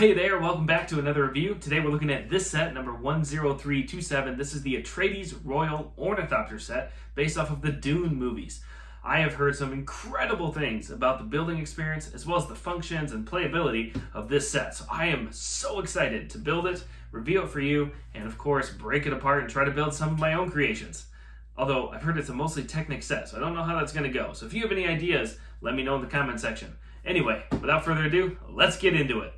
Hey there, welcome back to another review. Today we're looking at this set, number 10327. This is the Atreides Royal Ornithopter set, based off of the DUNE movies. I have heard some incredible things about the building experience, as well as the functions and playability of this set. So I am so excited to build it, review it for you, and of course break it apart and try to build some of my own creations. Although I've heard it's a mostly Technic set, so I don't know how that's going to go. So if you have any ideas, let me know in the comment section. Anyway, without further ado, let's get into it.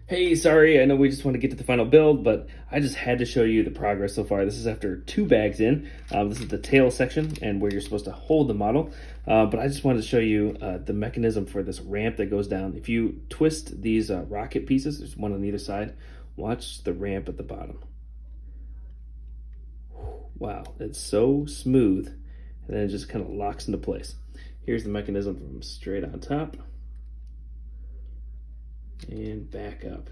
Hey, sorry, I know we just want to get to the final build, but I just had to show you the progress so far. This is after 2 bags in. This is the tail section and where you're supposed to hold the model. But I just wanted to show you the mechanism for this ramp that goes down. If you twist these rocket pieces, there's one on either side, watch the ramp at the bottom. Wow, it's so smooth, and then it just kind of locks into place. Here's the mechanism from straight on top. And back up.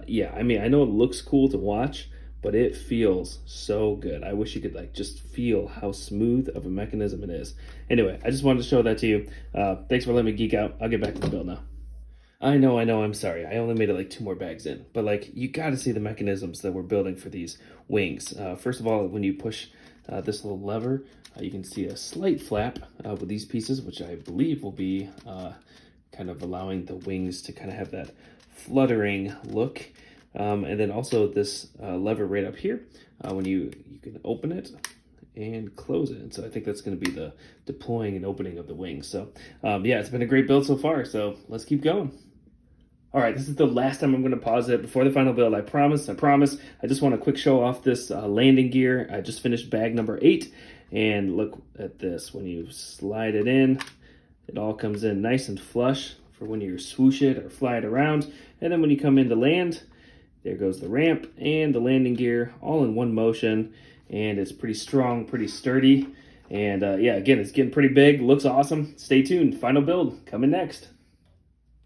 Yeah, I mean, I know it looks cool to watch, but it feels so good. I wish you could just feel how smooth of a mechanism it is. Anyway, I just wanted to show that to you. Thanks for letting me geek out. I'll get back to the build now. I know, I'm sorry. I only made it 2 more bags in, but you got to see the mechanisms that we're building for these wings. First of all, when you push this little lever, you can see a slight flap with these pieces, which I believe will be kind of allowing the wings to kind of have that fluttering look. And then also this lever right up here, when you can open it and close it. And so I think that's going to be the deploying and opening of the wings. So yeah, it's been a great build so far. So let's keep going. All right, this is the last time I'm going to pause it before the final build. I promise. I just want to quick show off this landing gear. I just finished bag number 8. And look at this. When you slide it in, it all comes in nice and flush for when you swoosh it or fly it around. And then when you come in to land, there goes the ramp and the landing gear all in one motion. And it's pretty strong, pretty sturdy. And yeah, again, it's getting pretty big. Looks awesome. Stay tuned. Final build coming next.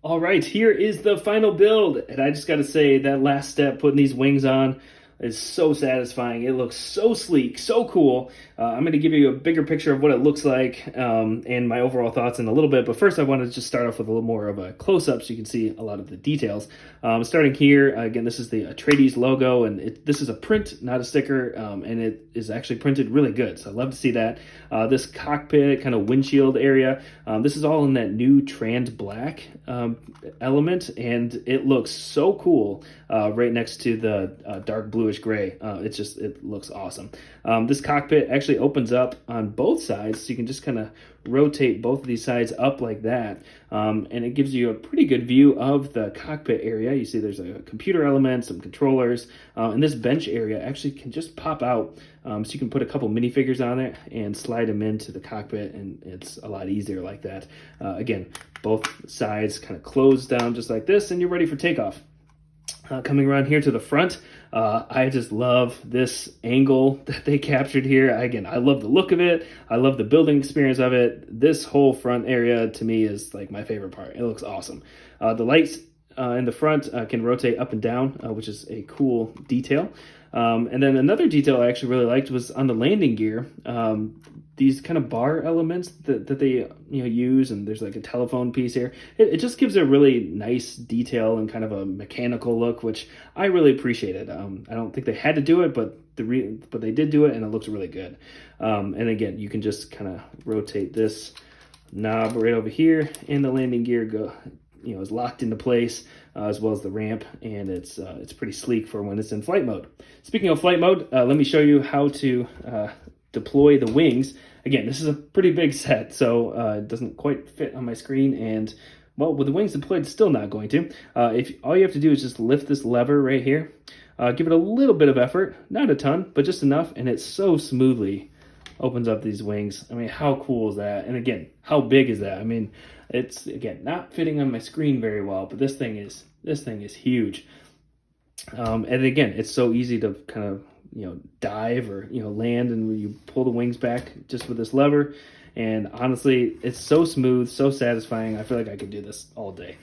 All right, here is the final build. And I just got to say, that last step, putting these wings on, is so satisfying. It looks so sleek, so cool. I'm going to give you a bigger picture of what it looks like and my overall thoughts in a little bit. But first, I want to just start off with a little more of a close-up so you can see a lot of the details. Starting here, again, this is the Atreides logo, and this is a print, not a sticker, and it is actually printed really good. So I love to see that. This cockpit kind of windshield area, this is all in that new trans black element, and it looks so cool right next to the dark bluish gray. It looks awesome. This cockpit actually opens up on both sides, so you can just kind of rotate both of these sides up like that, and it gives you a pretty good view of the cockpit area. You see there's a computer element, some controllers, and this bench area actually can just pop out, so you can put a couple minifigures on it and slide them into the cockpit, and it's a lot easier like that. Again, both sides kind of close down just like this, and you're ready for takeoff. Coming around here to the front, I just love this angle that they captured here. Again, I love the look of it. I love the building experience of it. This whole front area to me is my favorite part. It looks awesome. The lights in the front can rotate up and down, which is a cool detail. And then another detail I actually really liked was on the landing gear. These kind of bar elements that they use, and there's like a telephone piece here. It just gives a really nice detail and kind of a mechanical look, which I really appreciated. I don't think they had to do it, but but they did do it, and it looks really good. And again, you can just kind of rotate this knob right over here, and the landing gear is locked into place, as well as the ramp, and it's pretty sleek for when it's in flight mode. Speaking of flight mode, let me show you how to deploy the wings. Again, this is a pretty big set, so it doesn't quite fit on my screen, and well, with the wings deployed, it's still not going to. If all you have to do is just lift this lever right here, give it a little bit of effort, not a ton, but just enough, and it so smoothly opens up these wings. I mean, how cool is that? And again, how big is that? I mean, it's again not fitting on my screen very well, but this thing is huge. And again, it's so easy to kind of dive or land, and you pull the wings back just with this lever. And honestly, it's so smooth, so satisfying. I feel like I could do this all day.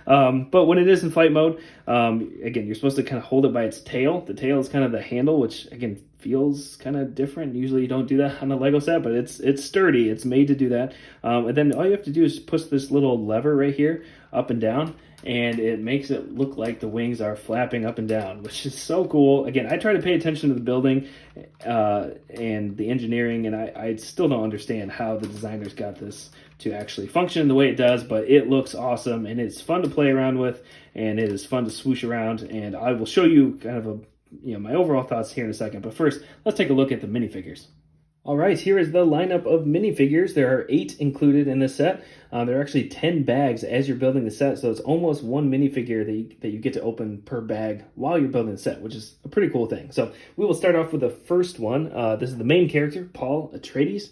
But when it is in flight mode, again, you're supposed to kind of hold it by its tail. The tail is kind of the handle, which again feels kind of different. Usually you don't do that on a Lego set, but it's sturdy. It's made to do that. And then all you have to do is push this little lever right here up and down, and it makes it look like the wings are flapping up and down, which is so cool. Again, I try to pay attention to the building and the engineering, and I still don't understand how the designers got this to actually function the way it does, but it looks awesome, and it's fun to play around with, and it is fun to swoosh around, and I will show you kind of my overall thoughts here in a second. But first, let's take a look at the minifigures. All right, here is the lineup of minifigures. There are 8 included in this set. There are actually 10 bags as you're building the set, so it's almost one minifigure that you get to open per bag while you're building the set, which is a pretty cool thing. So we will start off with the first one. This is the main character, Paul Atreides.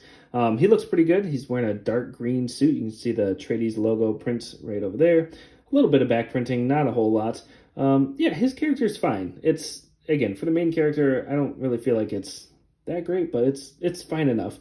He looks pretty good. He's wearing a dark green suit. You can see the Atreides logo print right over there. A little bit of back printing, not a whole lot. Yeah, his character is fine. It's, again, for the main character, I don't really feel like it's that great, but it's fine enough.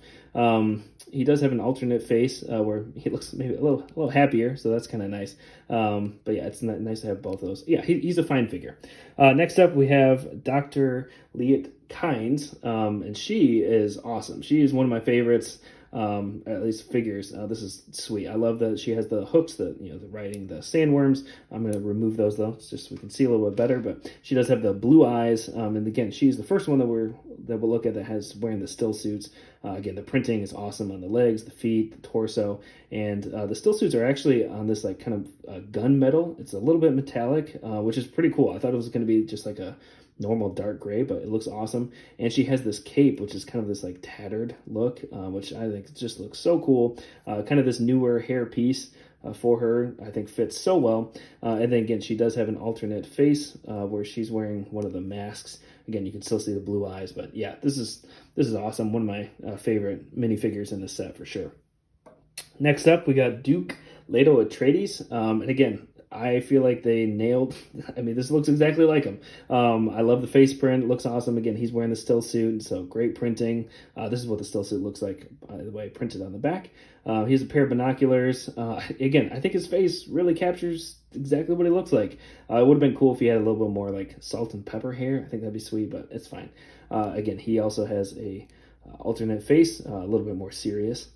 He does have an alternate face where he looks maybe a little happier, so that's kind of nice. But yeah, it's nice to have both of those. Yeah, he's a fine figure. Next up, we have Dr. Liet Kynes, and she is awesome. She is one of my favorites. At least figures. This is sweet. I love that she has the hooks, the writing, the sandworms. I'm going to remove those though, it's just so we can see a little bit better. But she does have the blue eyes, and again, she's the first one that we'll look at that has wearing the still suits. Again, the printing is awesome on the legs, the feet, the torso, and the still suits are actually on this like kind of gunmetal. It's a little bit metallic, which is pretty cool. I thought it was going to be just like a normal dark gray, but it looks awesome. And she has this cape, which is kind of this like tattered look, which I think just looks so cool. Kind of this newer hair piece for her, I think fits so well. And then again, she does have an alternate face where she's wearing one of the masks. Again, you can still see the blue eyes, but yeah, this is awesome. One of my favorite minifigures in this set for sure. Next up, we got Duke Leto Atreides, and again, I feel like they nailed. I mean, this looks exactly like him. I love the face print. It looks awesome. Again, he's wearing the still suit, so great printing. This is what the still suit looks like, by the way, printed on the back. He has a pair of binoculars. Again, I think his face really captures exactly what he looks like. It would have been cool if he had a little bit more like salt and pepper hair. I think that'd be sweet, but it's fine. Again, he also has a alternate face, a little bit more serious.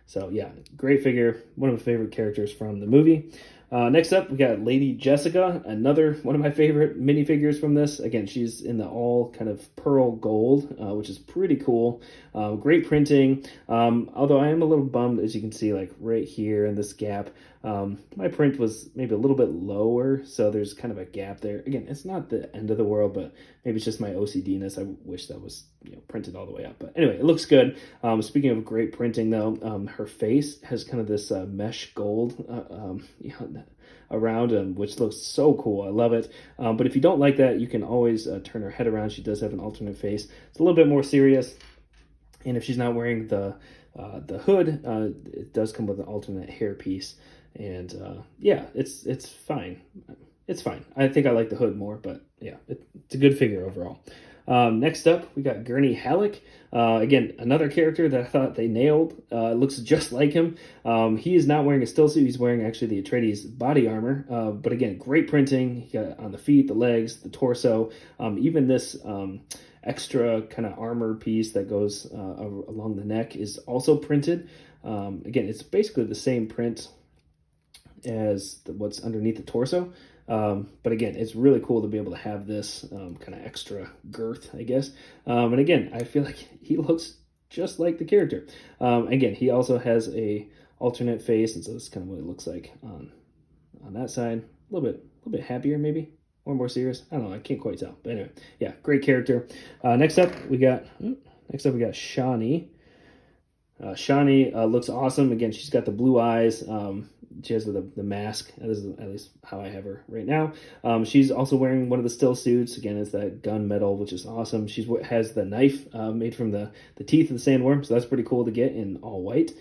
So yeah, great figure. One of my favorite characters from the movie. Next up, we got Lady Jessica, another one of my favorite minifigures from this. Again, she's in the all kind of pearl gold, which is pretty cool. Great printing. Although I am a little bummed, as you can see, like right here in this gap. My print was maybe a little bit lower, so there's kind of a gap there. Again, it's not the end of the world, but maybe it's just my OCD-ness. I wish that was printed all the way up. But anyway, it looks good. Speaking of great printing, though, her face has kind of this mesh gold around, which looks so cool. I love it. But if you don't like that, you can always turn her head around. She does have an alternate face. It's a little bit more serious. And if she's not wearing the hood, it does come with an alternate hair piece. And yeah, it's fine. It's fine. I think I like the hood more, but yeah, it's a good figure overall. Next up, we got Gurney Halleck. Again, another character that I thought they nailed. Looks just like him. He is not wearing a still suit. He's wearing actually the Atreides body armor. But again, great printing. He got on the feet, the legs, the torso. Even this extra kind of armor piece that goes along the neck is also printed. Again, it's basically the same print as what's underneath the torso. But again, it's really cool to be able to have this kind of extra girth, I guess. And again, I feel like he looks just like the character. Again, he also has a alternate face, and so this is kind of what it looks like on that side. A little bit happier maybe, or more serious. I don't know. I can't quite tell. But anyway, yeah, great character. Next up we got Shani. Shani looks awesome. Again, she's got the blue eyes. She has the mask. This is at least how I have her right now. She's also wearing one of the still suits. Again, it's that gunmetal, which is awesome. She has the knife made from the teeth of the sandworm, so that's pretty cool to get in all white.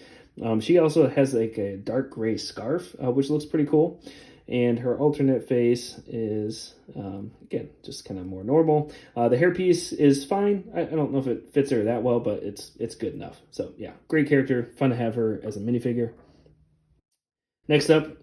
She also has like a dark gray scarf, which looks pretty cool. And her alternate face is, again, just kind of more normal. The hairpiece is fine. I don't know if it fits her that well, but it's good enough. So yeah, great character. Fun to have her as a minifigure. Next up,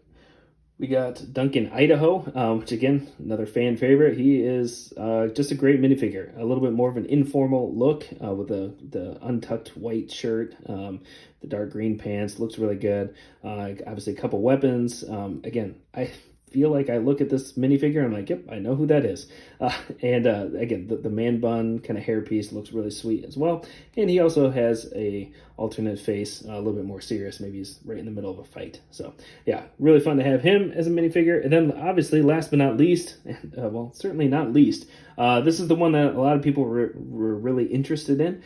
we got Duncan Idaho, which again, another fan favorite. He is just a great minifigure. A little bit more of an informal look with the untucked white shirt, the dark green pants. Looks really good. Obviously, a couple weapons. Again, I feel like I look at this minifigure and I'm like, yep, I know who that is. Again, the man bun kind of hairpiece looks really sweet as well. And he also has a alternate face, a little bit more serious. Maybe he's right in the middle of a fight. So yeah, really fun to have him as a minifigure. And then obviously, last but not least, well, certainly not least, this is the one that a lot of people were really interested in.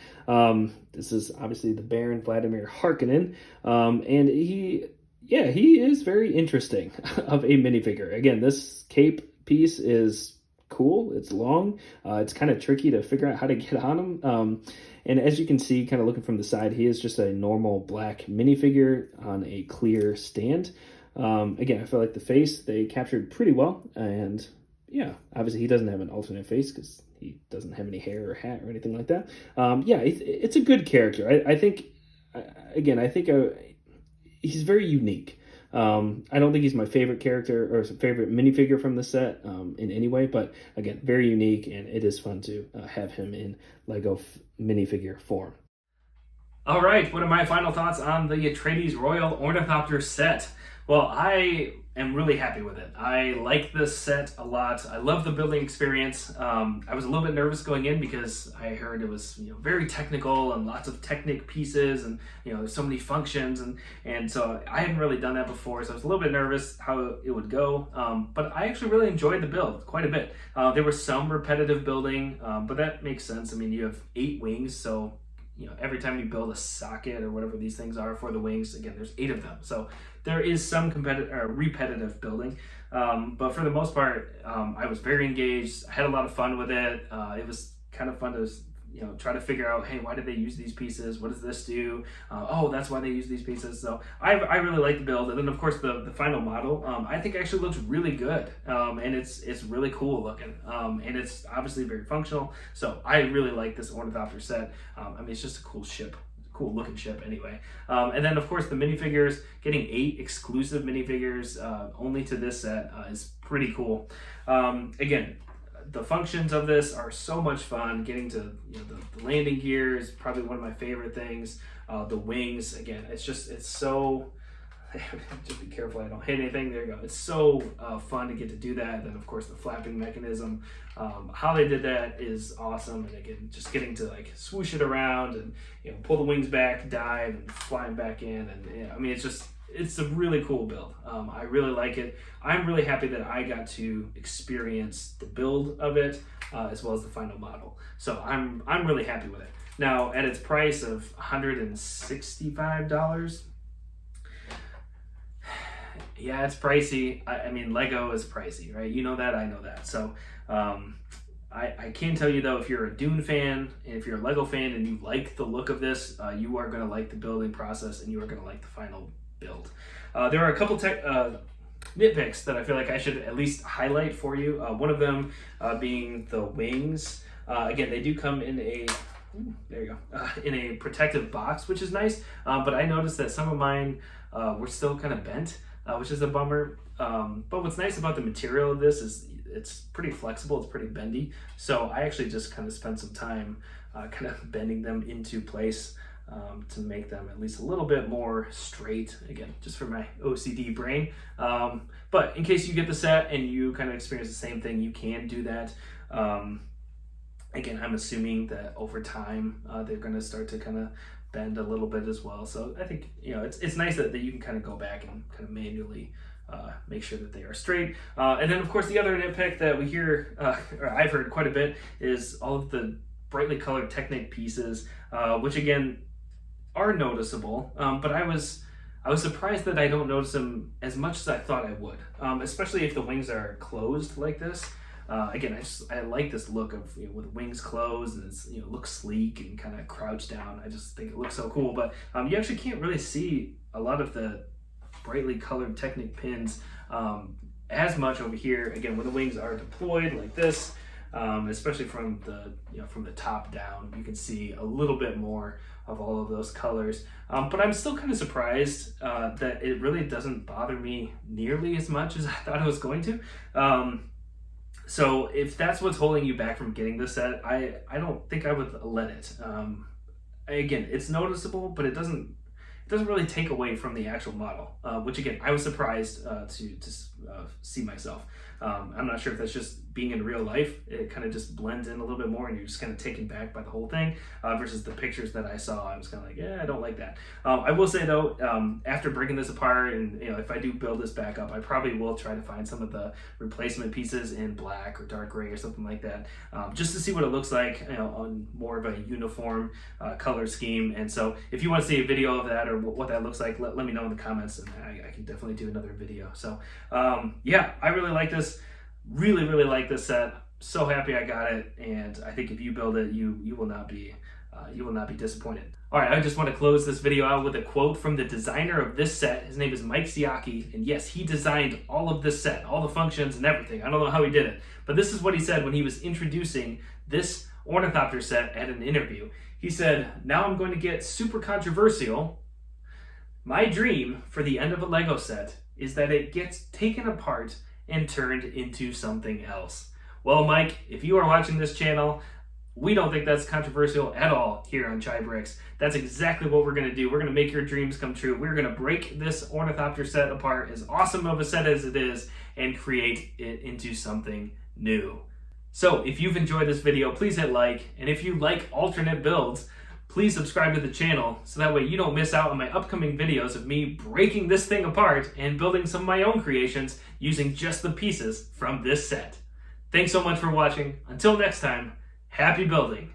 This is obviously the Baron Vladimir Harkonnen. And he is very interesting of a minifigure. Again, this cape piece is cool. It's long. It's kind of tricky to figure out how to get on him. And as you can see, kind of looking from the side, he is just a normal black minifigure on a clear stand. Again, I feel like the face they captured pretty well. And yeah, obviously he doesn't have an alternate face because he doesn't have any hair or hat or anything like that. Yeah, it's a good character. I think he's very unique. I don't think he's my favorite character or favorite minifigure from the set in any way, but again, very unique, and it is fun to have him in Lego minifigure form. All right, what are my final thoughts on the Atreides Royal Ornithopter set? Well, I am really happy with it. I like this set a lot. I love the building experience. I was a little bit nervous going in because I heard it was very technical and lots of Technic pieces, and there's so many functions, and so I hadn't really done that before, so I was a little bit nervous how it would go. But I actually really enjoyed the build quite a bit. There was some repetitive building, but that makes sense. I mean, you have 8 wings, so every time you build a socket or whatever these things are for the wings, again, there's 8 of them. So there is some repetitive building. But for the most part, I was very engaged. I had a lot of fun with it. It was kind of fun to try to figure out, hey, why did they use these pieces? What does this do? Oh, that's why they use these pieces. So I really like the build. And then of course the final model, I think actually looks really good. And it's really cool looking. And it's obviously very functional. So I really like this Ornithopter set. I mean, it's just a cool ship. Cool looking ship anyway. And then of course the minifigures, getting 8 exclusive minifigures only to this set is pretty cool. Again, the functions of this are so much fun. Getting to the landing gear is probably one of my favorite things. The wings, again, it's so just be careful I don't hit anything. There you go. It's so fun to get to do that. And then of course the flapping mechanism, how they did that is awesome. And again, just getting to like swoosh it around and pull the wings back, dive, and flying back in. And I mean, it's a really cool build. I really like it. I'm really happy that I got to experience the build of it as well as the final model. So I'm really happy with it. Now at its price of $165, yeah, it's pricey. I mean, Lego is pricey, right? You know that, I know that. So I can tell you though, if you're a DUNE fan and if you're a Lego fan and you like the look of this, you are going to like the building process and you are going to like the final build. There are a couple nitpicks that I feel like I should at least highlight for you. One of them being the wings. Again, they do come in a, there you go, in a protective box, which is nice. But I noticed that some of mine were still kind of bent, which is a bummer. But what's nice about the material of this is it's pretty flexible, it's pretty bendy. So I actually just kind of spent some time kind of bending them into place to make them at least a little bit more straight, again, just for my OCD brain. But in case you get the set and you kind of experience the same thing, you can do that. Again, I'm assuming that over time they're going to start to kind of bend a little bit as well. So I think, you know, it's nice that you can kind of go back and kind of manually make sure that they are straight. And then, of course, the other nitpick that we hear, or I've heard quite a bit, is all of the brightly colored Technic pieces, which again are noticeable. But I was surprised that I don't notice them as much as I thought I would, especially if the wings are closed like this. Again, I like this look of, you know, with wings closed and it's, you know, looks sleek and kind of crouched down. I just think it looks so cool. But you actually can't really see a lot of the brightly colored Technic pins as much over here. Again, when the wings are deployed like this, especially from the, you know, from the top down, you can see a little bit more of all of those colors. But I'm still kind of surprised that it really doesn't bother me nearly as much as I thought it was going to. So if that's what's holding you back from getting this set, I don't think I would let it. Again, it's noticeable, but it doesn't really take away from the actual model, which again, I was surprised to see myself. I'm not sure if that's just being in real life. It kind of just blends in a little bit more and you're just kind of taken back by the whole thing, versus the pictures that I saw. I was kind of like, yeah, I don't like that. I will say though, after breaking this apart and, you know, if I do build this back up, I probably will try to find some of the replacement pieces in black or dark gray or something like that, just to see what it looks like, you know, on more of a uniform color scheme. And so if you want to see a video of that or what that looks like, let me know in the comments, and I can definitely do another video. So yeah, I really like this. Really like this set. So happy I got it, and I think if you build it, you will not be disappointed. All right, I just want to close this video out with a quote from the designer of this set. His name is Mike Siaki, and yes, he designed all of this set, all the functions and everything. I don't know how he did it, but this is what he said when he was introducing this Ornithopter set at an interview. He said, "Now I'm going to get super controversial. My dream for the end of a Lego set is that it gets taken apart and turned into something else." Well, Mike, if you are watching this channel, we don't think that's controversial at all here on Chai Bricks. That's exactly what we're going to do. We're going to make your dreams come true. We're going to break this Ornithopter set apart, as awesome of a set as it is, and create it into something new. So if you've enjoyed this video, please hit like, and if you like alternate builds, please subscribe to the channel so that way you don't miss out on my upcoming videos of me breaking this thing apart and building some of my own creations using just the pieces from this set. Thanks so much for watching. Until next time, happy building.